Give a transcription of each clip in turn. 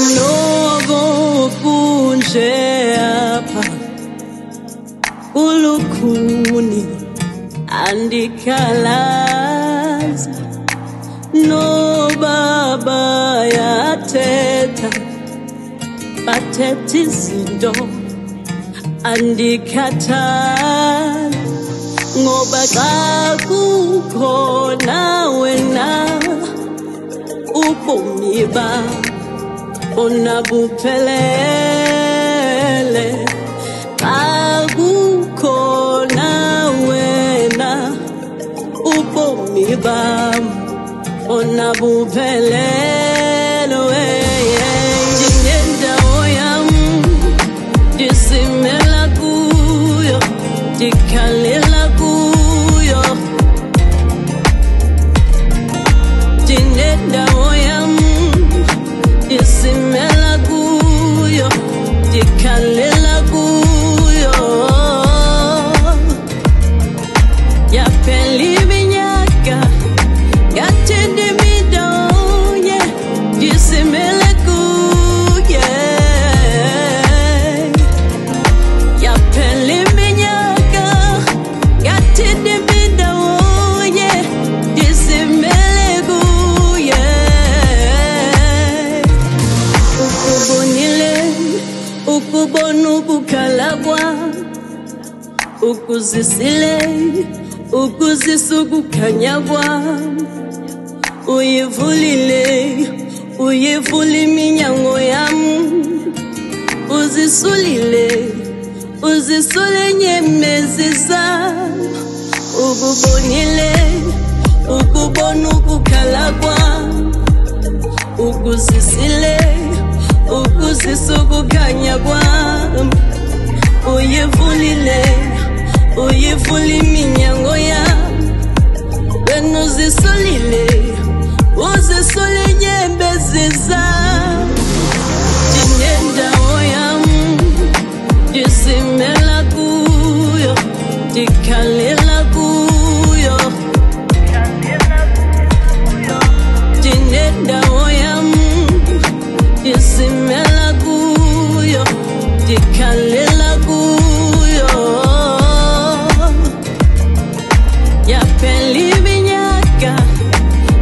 Nogo kunje apa ulukuni andikalas no baba yateta bathethi izinto andikhathali ngoba xa kukhona wena ubomi bam onabuphelele xa kukhona wena ubomi bam onabuphelele ndinendawo yam ndisimela kuyo ndikhalela kuyo ndinendawo yam ndisimela kuyo ndikhalela kuyo yaphela iminyaka ngathi ndimindawonye ndisimele kuye yaphela iminyaka ngathi ndimindawonye ndisimele kuye ukubonile ukubona ukukhala kwam ukuzisile ukuzisa ukukhanya kwam uyivula iminyango yam uzisule nyembezi zam ukubonile ukubona ukukhala kwam ukuzisile ukuzisa ukukhanya kwam uyivula iminyango yam wena uzisule nyembezi zam ndinendawo yam ndisimela kuyo ndikhalela kuyo ndinendawo yam ndisimela kuyo ndikhalela kuyo yaphela iminyaka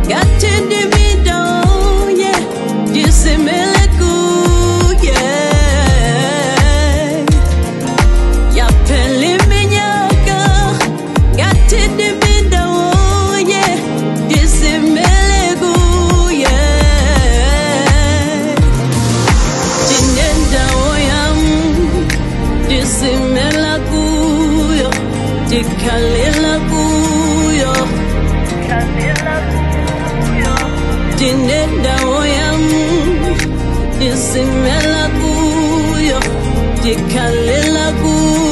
ngathi ndimindawonye ndisimele kuye yaphela iminyaka ngathi ndimindawonye ndisimele kuye ndinendawo yam ndisimela kuyo ndikhalela kuyo ndinendawo yam ndisimela kuyo ndikhalela kuyo